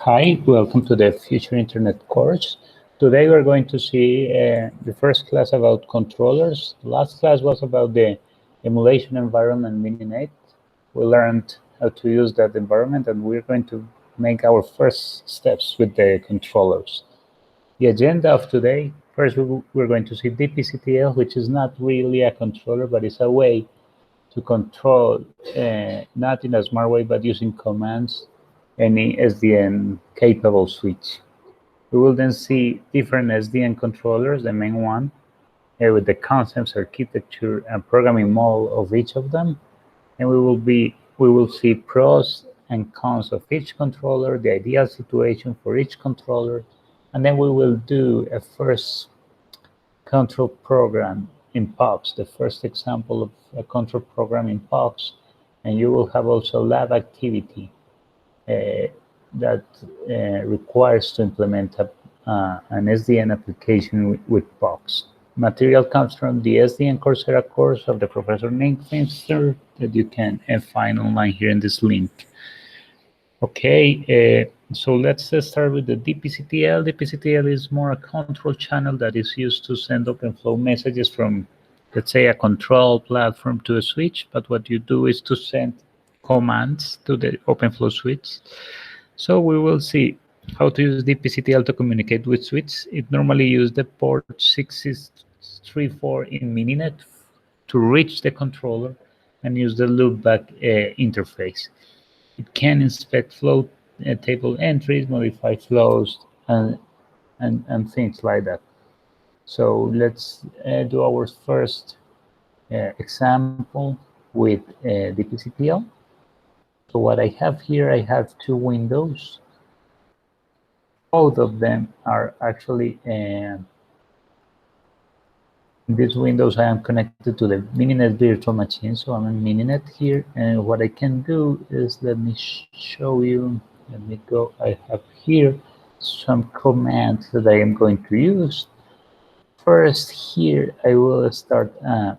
Hi, welcome to the Future Internet course. Today we're going to see the first class about controllers. The last class was about the emulation environment Mininet. We learned how to use that environment, and we're going to make our first steps with the controllers. The agenda of today, first we're going to see DPCTL, which is not really a controller, but it's a way to control, not in a smart way, but using commands, any SDN capable switch. We will then see different SDN controllers, the main one, with the concepts, architecture, and programming model of each of them. And we will see pros and cons of each controller, the ideal situation for each controller, and then we will do a first control program in POX, the first example of a control program in POX, and you will have also lab activity that requires to implement an SDN application with POX. Material comes from the SDN Coursera course of the Professor Nick Finster that you can find online here in this link. Okay, so let's start with the DPCTL. DPCTL is more a control channel that is used to send OpenFlow messages from, let's say, a control platform to a switch. But what you do is to send commands to the OpenFlow switch. So we will see how to use DPCTL to communicate with switches. It normally uses the port 6634 in Mininet to reach the controller and use the loopback interface. It can inspect flow table entries, modify flows, and things like that. So let's do our first example with DPCTL. So what I have here, I have two windows. Both of them are actually in these windows. I am connected to the Mininet virtual machine, so I'm in Mininet here. And what I can do is, let me show you. Let me go. I have here some commands that I am going to use. First, here I will start a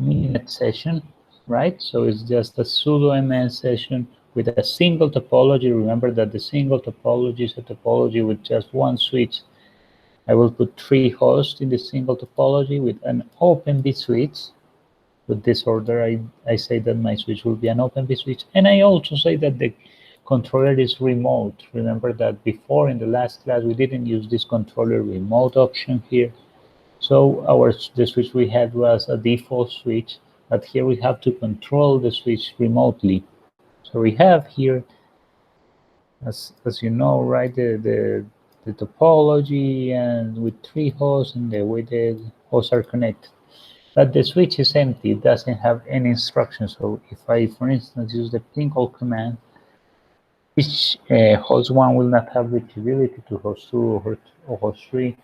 Mininet session, right? So it's just a sudo mn session with a single topology. Remember that the single topology is a topology with just one switch. I will put 3 hosts in the single topology with an open switch. With this order, I say that my switch will be an open switch. And I also say that the controller is remote. Remember that before in the last class, we didn't use this controller remote option here. So the switch we had was a default switch, but here we have to control the switch remotely. So we have here, as you know, right, the topology and with 3 hosts and the way the hosts are connected. But the switch is empty, it doesn't have any instructions. So if I, for instance, use the pinhole command, each host 1 will not have reachability to host 2 or host 3.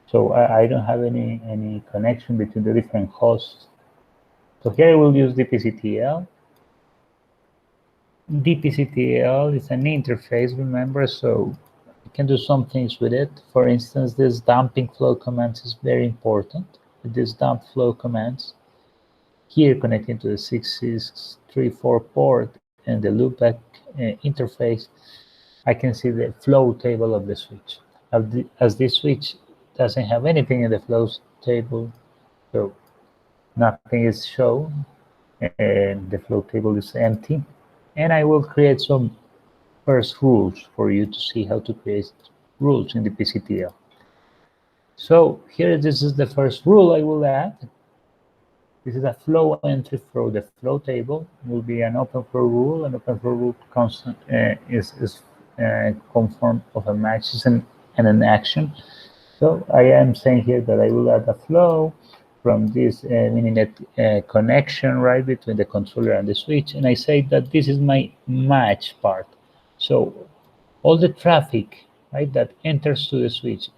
So I don't have any connection between the different hosts. So here I will use DPCTL. DPCTL is an interface, remember, so you can do some things with it. For instance, this dumping flow commands is very important. With this dump flow commands, here connecting to the 6634 port and the loopback interface, I can see the flow table of the switch. As this switch doesn't have anything in the flows table, so nothing is shown, and the flow table is empty. And I will create some first rules for you to see how to create rules in the DPCTL. So here, this is the first rule I will add. This is a flow entry for the flow table. It will be an open flow rule. An open flow rule constant is conformed of a match and an action. So I am saying here that I will add a flow from this Mininet connection, right, between the controller and the switch. And I say that this is my match part. So all the traffic, right, that enters to the switch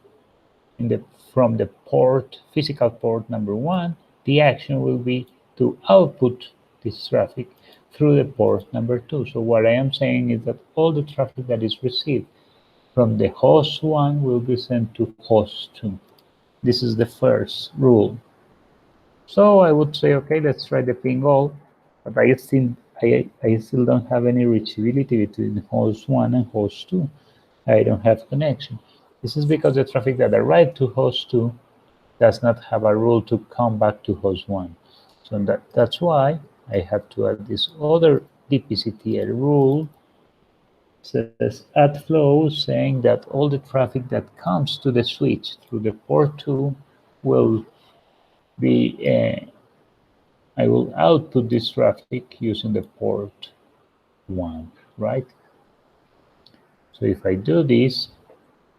from the port, physical port number 1, the action will be to output this traffic through the port number 2. So what I am saying is that all the traffic that is received from the host 1 will be sent to host 2. This is the first rule. So I would say, okay, let's try the pinhole, but I still don't have any reachability between host 1 and host 2. I don't have connection. This is because the traffic that arrived to host 2 does not have a rule to come back to host 1. So that's why I have to add this other dpctl rule. Says add flow, saying that all the traffic that comes to the switch through the port 2 will be, I will output this traffic using the port 1, right? So if I do this,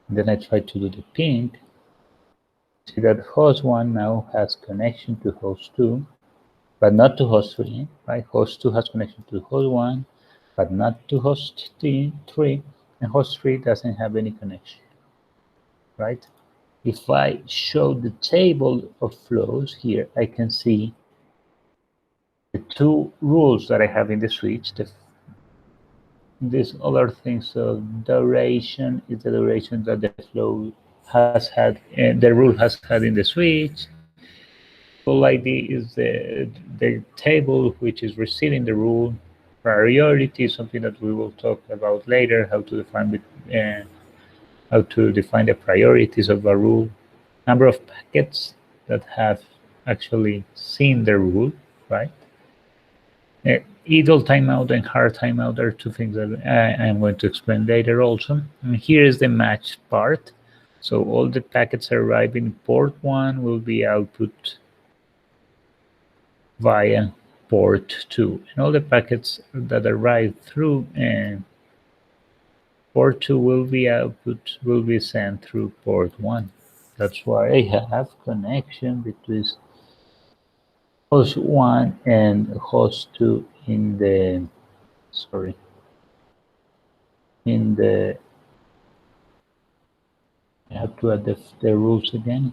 then I try to do the ping, see that host 1 now has connection to host 2, but not to host 3, right? Host 2 has connection to host 1, but not to host 3, and host 3 doesn't have any connection, right? If I show the table of flows here, I can see the 2 rules that I have in the switch. This other thing, so duration is the duration that the flow has had, the rule has had in the switch. Full ID is the table which is receiving the rule. Priority is something that we will talk about later, how to define the priorities of a rule. Number of packets that have actually seen the rule, right? Idle timeout and hard timeout are 2 things that I'm going to explain later also. And here is the match part. So all the packets arriving port 1 will be output via port 2. And all the packets that arrive through port 2 will be sent through port 1. That's why I have connection between host 1 and host 2 in the, sorry, in the, I have to add the rules again.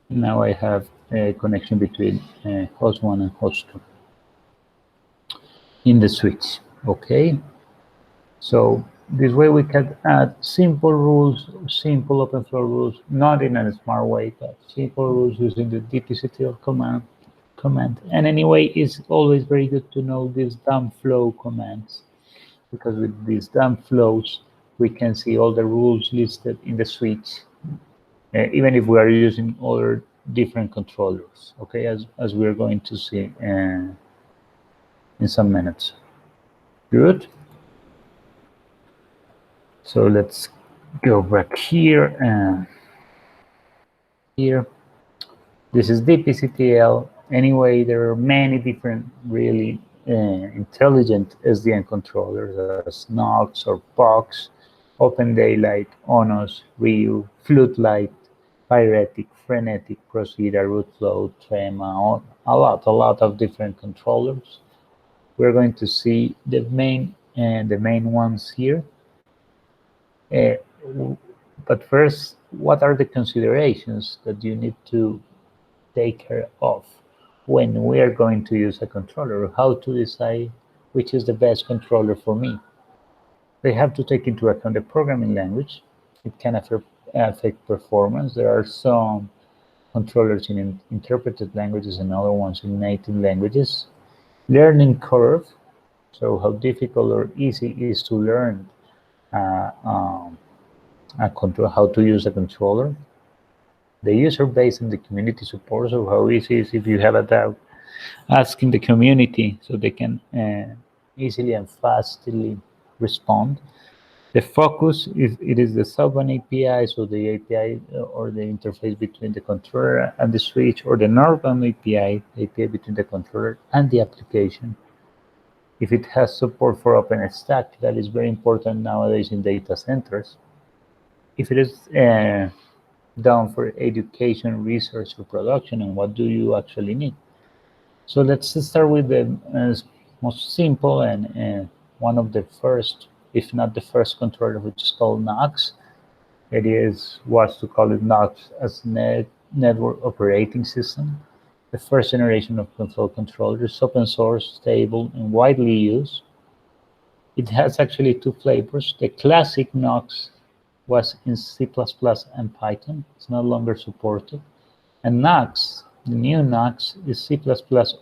Now I have a connection between host 1 and host 2 in the switch, okay? So this way we can add simple rules, simple OpenFlow rules, not in a smart way, but simple rules using the dpctl command. And anyway, it's always very good to know these dump flow commands, because with these dump flows, we can see all the rules listed in the switch, even if we are using other different controllers, okay, as we're going to see in some minutes. Good. So let's go back here and here. This is dpctl. Anyway, there are many different really intelligent SDN controllers as Nox or Pox, Open Daylight, Onos, Ryu, Flute Light, Pyretic, Frenetic, Procedure, Root Flow, Trema, a lot of different controllers. We're going to see the main ones here. But first, what are the considerations that you need to take care of when we are going to use a controller? How to decide which is the best controller for me? They have to take into account the programming language. It can affect performance. There are some controllers in interpreted languages and other ones in native languages. Learning curve, so how difficult or easy it is to learn how to use a controller. The user base and the community support, so how easy is if you have a doubt, asking the community so they can easily and fastly respond. The focus, if it is the Sub1 API, so the API or the interface between the controller and the switch, or the northbound API between the controller and the application. If it has support for OpenStack, that is very important nowadays in data centers. If it is done for education, research, or production, and what do you actually need? So let's start with the most simple and one of the first, if not the first controller, which is called Nox. It was to call it Nox as network operating system. The first generation of control controllers, open source, stable, and widely used. It has actually 2 flavors. The classic Nox was in C++ and Python. It's no longer supported. And Nox, the new Nox, is C++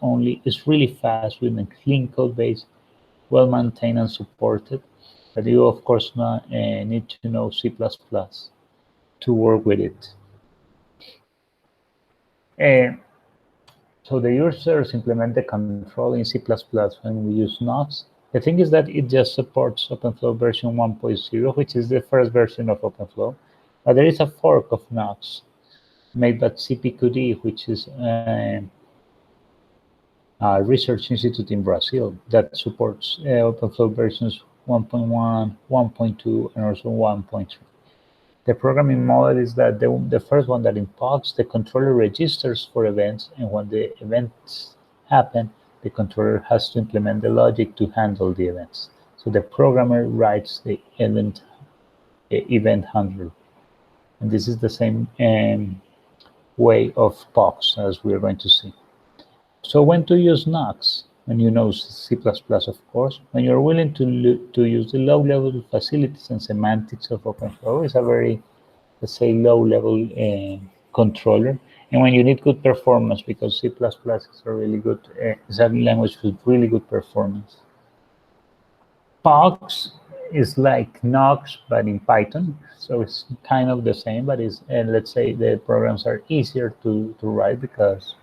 only. It's really fast with a clean code base well maintained and supported, but you of course need to know C++ to work with it. So the users implement the control in C++ when we use Knox. The thing is that it just supports OpenFlow version 1.0, which is the first version of OpenFlow. But there is a fork of Knox made by CPQD, which is a research institute in Brazil that supports OpenFlow versions 1.1, 1.2, and also 1.3. The programming model is that the first one that in POX, the controller registers for events, and when the events happen, the controller has to implement the logic to handle the events. So the programmer writes the event handler. And this is the same way of POX, as we are going to see. So when to use Knox? When you know C++, of course. When you're willing to use the low-level facilities and semantics of OpenFlow, is a very, let's say, low-level controller. And when you need good performance, because C++ is a really good, is a language with really good performance. POX is like Knox, but in Python. So it's kind of the same, but it's, let's say the programs are easier to write because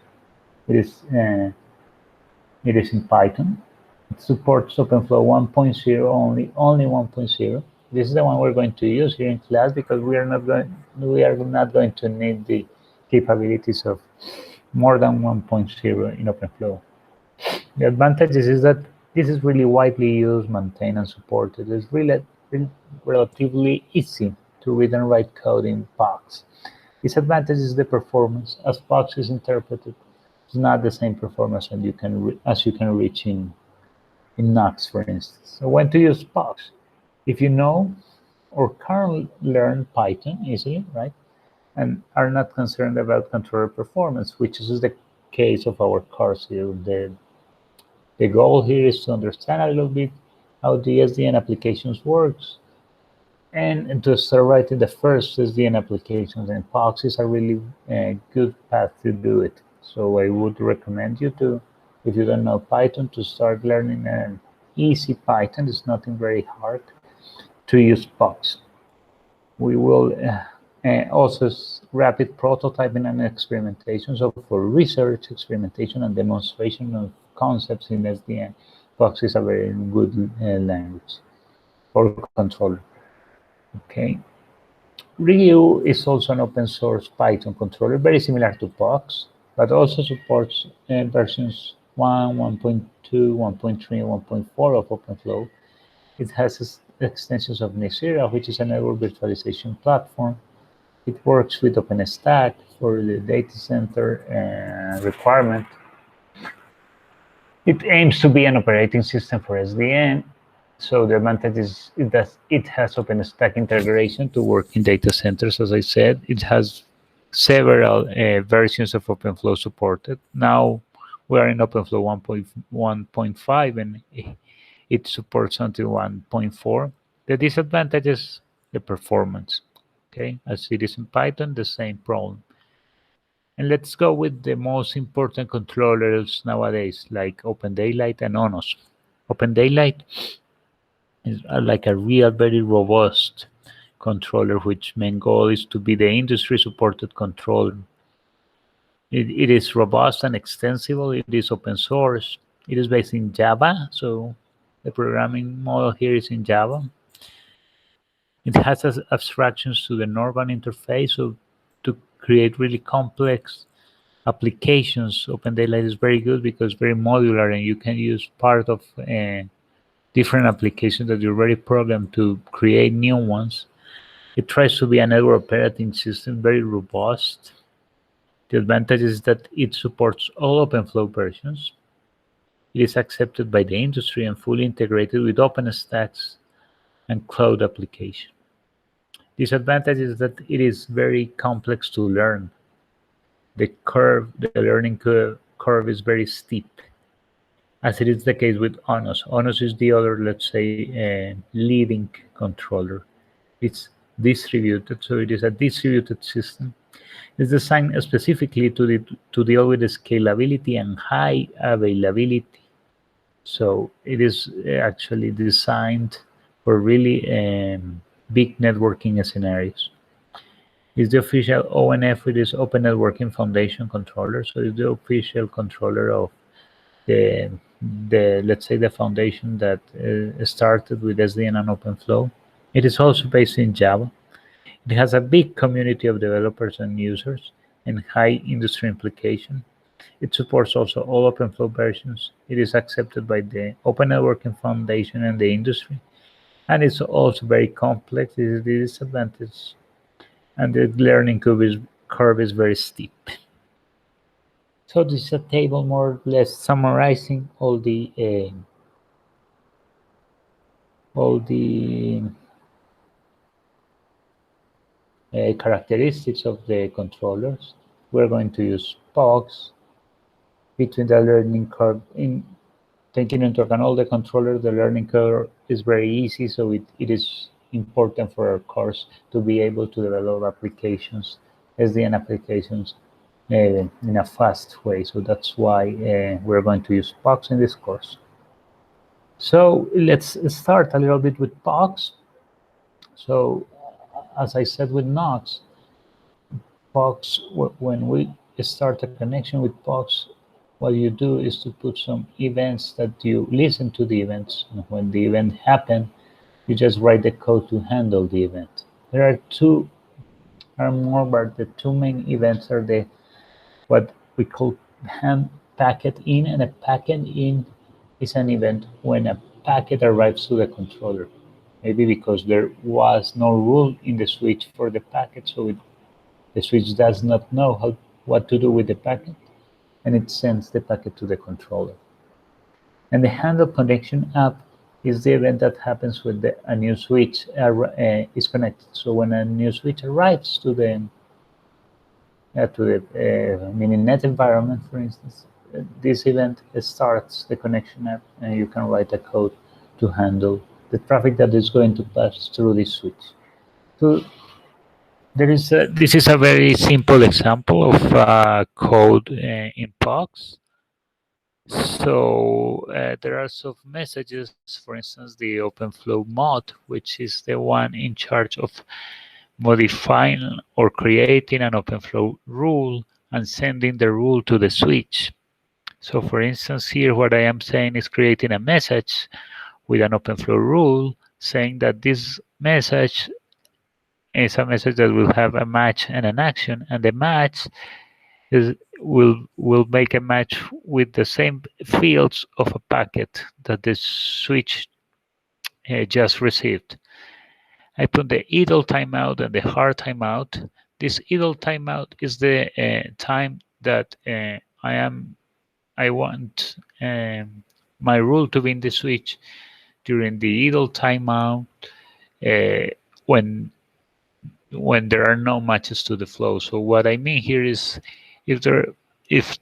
it is in Python. It supports OpenFlow 1.0 only 1.0. This is the one we're going to use here in class because we are not going to need the capabilities of more than 1.0 in OpenFlow. The advantages is that this is really widely used, maintained, and supported. It's really relatively easy to read and write code in POX. Disadvantage is the performance. As POX is interpreted, it's not the same performance as you can reach in Knox, for instance. So when to use POX? If you know or can learn Python easily, right, and are not concerned about controller performance, which is the case of our course here. The goal here is to understand a little bit how the SDN applications works and to start writing the first SDN applications, and POX is a really good path to do it. So I would recommend you to, if you don't know Python, to start learning an easy Python. It's nothing very hard to use POX. We will also rapid prototyping and experimentation. So for research, experimentation, and demonstration of concepts in SDN, POX is a very good language or controller. Okay. Ryu is also an open source Python controller, very similar to POX, but also supports versions 1, 1.2, 1.3, and 1.4 of OpenFlow. It has extensions of Nicira, which is a network virtualization platform. It works with OpenStack for the data center requirement. It aims to be an operating system for SDN. So the advantage is it has OpenStack integration to work in data centers. As I said, it has several versions of OpenFlow supported. Now we are in OpenFlow 1.5 and it supports until 1.4. The disadvantage is the performance. Okay, as it is in Python, the same problem. And let's go with the most important controllers nowadays, like OpenDaylight and ONOS. OpenDaylight is like a real, very robust controller, which main goal is to be the industry-supported controller. It is robust and extensible. It is open source. It is based in Java, so the programming model here is in Java. It has abstractions to the Norban interface, so to create really complex applications, OpenDaylight is very good because it's very modular and you can use part of different applications that you already programmed to create new ones. It tries to be a network operating system, very robust. The advantage is that it supports all OpenFlow versions. It is accepted by the industry and fully integrated with OpenStack and cloud application. Disadvantage is that it is very complex to learn. The learning curve is very steep, as it is the case with ONOS. ONOS is the other, let's say, leading controller. It's distributed, so it is a distributed system. It's designed specifically to deal with the scalability and high availability So it is actually designed for really big networking scenarios. It's the official ONF with this Open Networking Foundation controller. So it's the official controller of the let's say the foundation that started with SDN and OpenFlow. It is also based in Java. It has a big community of developers and users and high industry implication. It supports also all OpenFlow versions. It is accepted by the Open Networking Foundation and the industry. And it's also very complex. It is the disadvantage. And the learning curve is very steep. So this is a table more or less summarizing all the characteristics of the controllers. We're going to use POCs between the learning curve. In taking into account all the controllers, the learning curve is very easy, so it is important for our course to be able to develop applications, SDN applications, in a fast way. So that's why we're going to use POCs in this course. So let's start a little bit with POCs. So as I said with Knox, POCs, when we start a connection with POCs, what you do is to put some events that you listen to the events. And when the event happens, you just write the code to handle the event. There are more, but the two main events are the what we call hand packet in, and a packet in is an event when a packet arrives to the controller. Maybe because there was no rule in the switch for the packet, so the switch does not know what to do with the packet, and it sends the packet to the controller. And the handle connection app is the event that happens when a new switch is connected. So when a new switch arrives to the mininet environment, for instance, this event starts the connection app, and you can write a code to handle the traffic that is going to pass through this switch. So this is a very simple example of code in POCs. So there are some messages, for instance, the OpenFlow mod, which is the one in charge of modifying or creating an OpenFlow rule and sending the rule to the switch. So for instance, here what I am saying is creating a message with an OpenFlow rule saying that this message is a message that will have a match and an action, and the match will make a match with the same fields of a packet that the switch just received. I put the idle timeout and the hard timeout. This idle timeout is the time that I want my rule to be in the switch during the idle timeout uh, when there are no matches to the flow. So what I mean here is if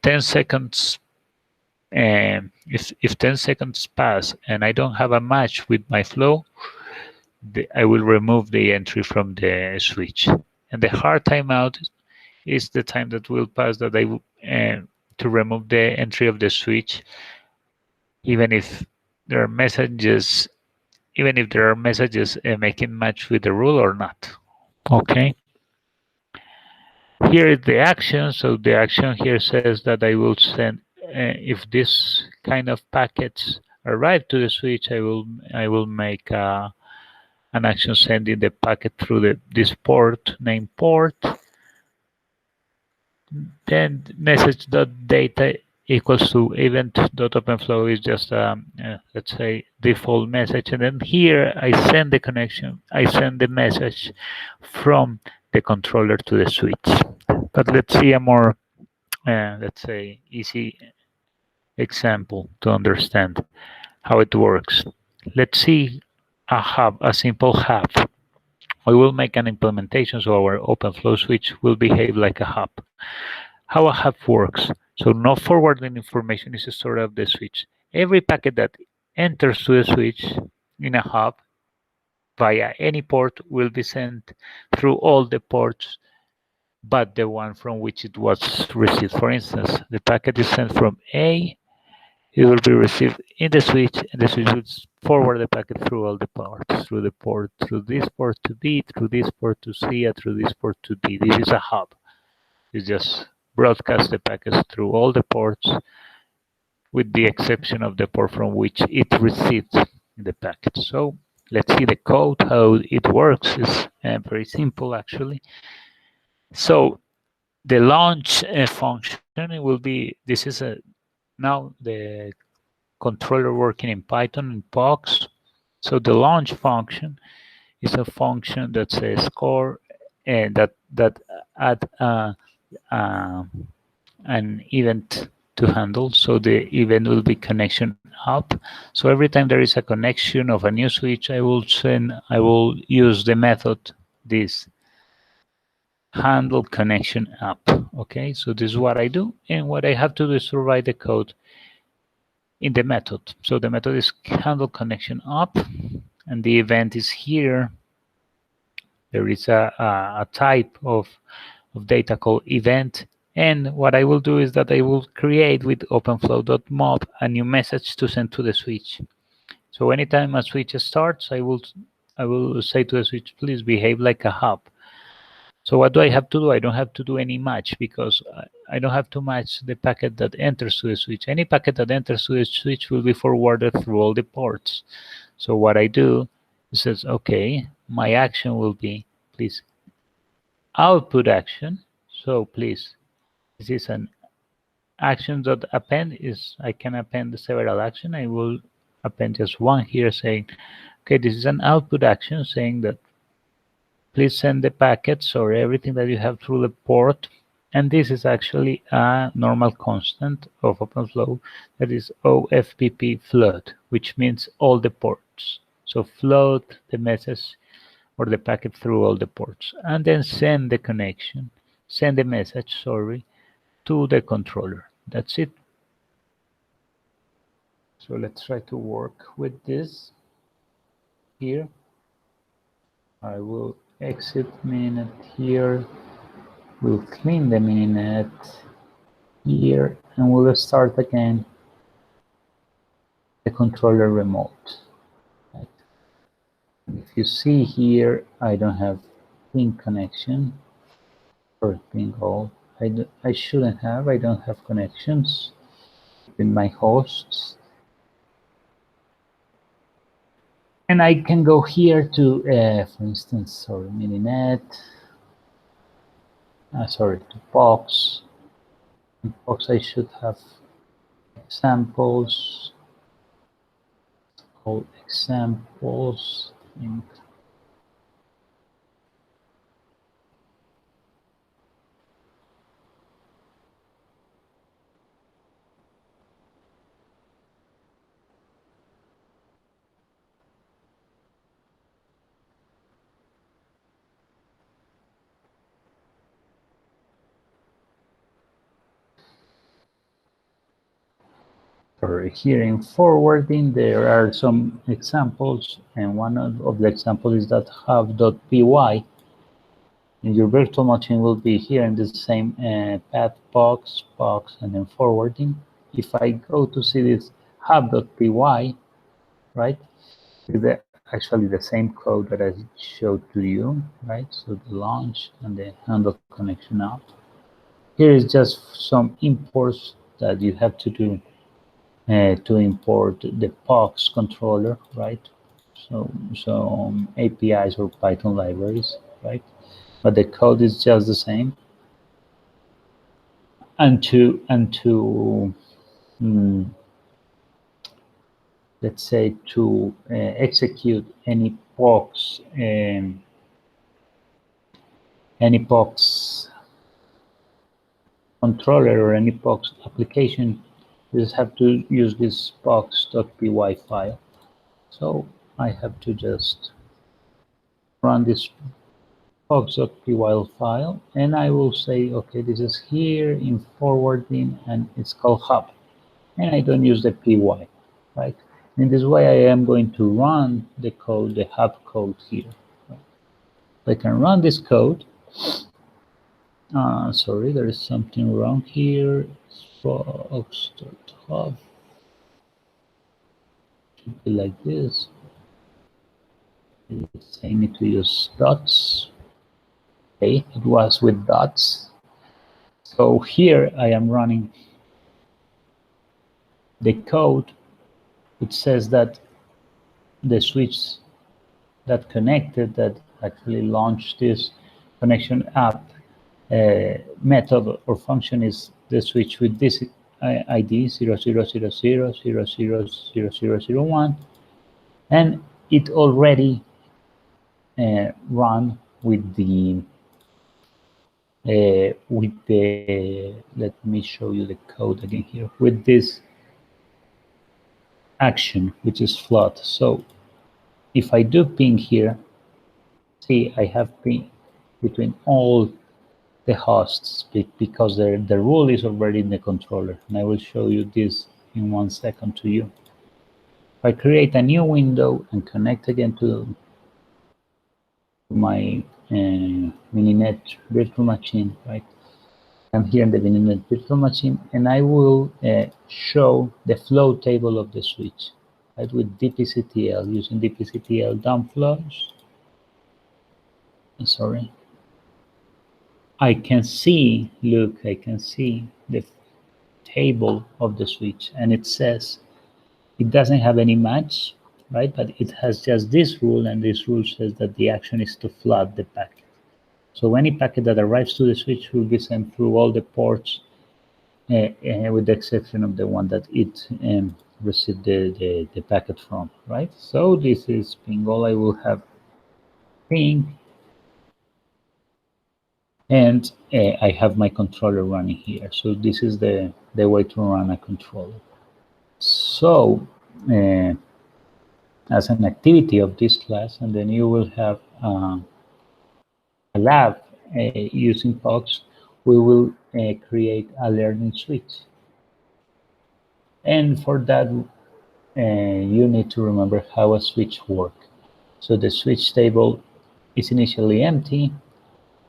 10 seconds if 10 seconds pass and I don't have a match with my flow, I will remove the entry from the switch. And the hard timeout is the time that will pass that I will to remove the entry of the switch, even if there are messages making match with the rule or not. Okay. Here is the action. So the action here says that I will send if this kind of packets arrive to the switch, I will make an action sending the packet through this port named port. Then message.data equals to event.openflow is just let's say default message, and then here I send the message from the controller to the switch. But let's see a more let's say easy example to understand how it works. Let's see a simple hub. We will make an implementation so our OpenFlow switch will behave like a hub. How a hub works. So no forwarding information is stored of the switch. Every packet that enters to the switch in a hub via any port will be sent through all the ports but the one from which it was received. For instance, the packet is sent from A, it will be received in the switch, and the switch will forward the packet through all the ports, through the port, through this port to B, through this port to C, and through this port to D. This is a hub. You just broadcast the packets through all the ports, with the exception of the port from which it receives the packet. So let's see the code, how it works. Is very simple, actually. So the launch function, it will be, this is now the controller working in Python and POX. So the launch function is a function that says score and that add an event to handle. So the event will be connection up. So every time there is a connection of a new switch, I will use the method this handle connection up. Okay, so this is what I do, and what I have to do is to write the code in the method. So the method is handle connection up, and the event is here. There is a type of data called event, and what I will do is that I will create with openflow.mob a new message to send to the switch. So anytime a switch starts, I will say to the switch, please behave like a hub. So what do I have to do? I don't have to do any match, because I don't have to match the packet that enters to the switch. Any packet that enters to the switch will be forwarded through all the ports. So what I do is says, okay, my action will be, please, output action. So please, this is an action that append is, I can append several actions. I will append just one here saying, okay, this is an output action saying that please send the packets or everything that you have through the port. And this is actually a normal constant of OpenFlow, that is OFPP float, which means all the ports. So float the message or the packet through all the ports, and then send the connection, send the message, sorry, to the controller. That's it. So let's try to work with this here. I will exit mininet here. We'll clean the mininet here, and we'll start again the controller remote. Right. If you see here, I don't have ping connection or ping all. I shouldn't have. I don't have connections in my hosts. And I can go here to, for instance, sorry, mininet. Sorry, to POX. In POX, I should have examples. Called examples. Here in forwarding, there are some examples, and one of the examples is that hub.py. And your virtual machine will be here in the same path, POX, and then forwarding. If I go to see this hub.py, right, it's actually the same code that I showed to you, right? So the launch and the handle connection up. Here is just some imports that you have to do to import the POX controller, right? So APIs or Python libraries, right? But the code is just the same. And to let's say to execute any POX controller or any POX application, you just have to use this POX.py file. So I have to just run this POX.py file, and I will say, okay, this is here in forwarding, and it's called hub, and I don't use the py, right? In this way, I am going to run the code, the hub code here. Right? I can run this code. Sorry, there is something wrong here. POX.hub. should be like this. It's saying me to use dots. Okay, it was with dots. So here I am running the code. It says that the switch that connected, that actually launched this connection app method or function is the switch with this ID 0000000001, and it already run with the let me show you the code again here, with this action, which is flood. So if I do ping here, see, I have ping between all the hosts because the rule is already in the controller, and I will show you this in 1 second to you. If I create a new window and connect again to my Mininet virtual machine, right? I'm here in the Mininet virtual machine, and I will show the flow table of the switch, right, with dpctl, using dpctl dump flows. Sorry. I can see, look, I can see the table of the switch, and it says it doesn't have any match, right? But it has just this rule, and this rule says that the action is to flood the packet. So any packet that arrives to the switch will be sent through all the ports, with the exception of the one that it received the packet from, right? So this is ping. All I will have ping, and I have my controller running here. So this is the way to run a controller. So as an activity of this class, and then you will have a lab using POX, we will create a learning switch. And for that, you need to remember how a switch works. So the switch table is initially empty,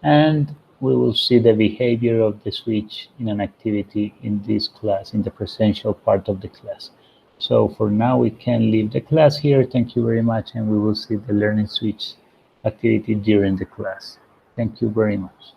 and we will see the behavior of the switch in an activity in this class, in the presential part of the class. So for now, we can leave the class here. Thank you very much, and we will see the learning switch activity during the class. Thank you very much.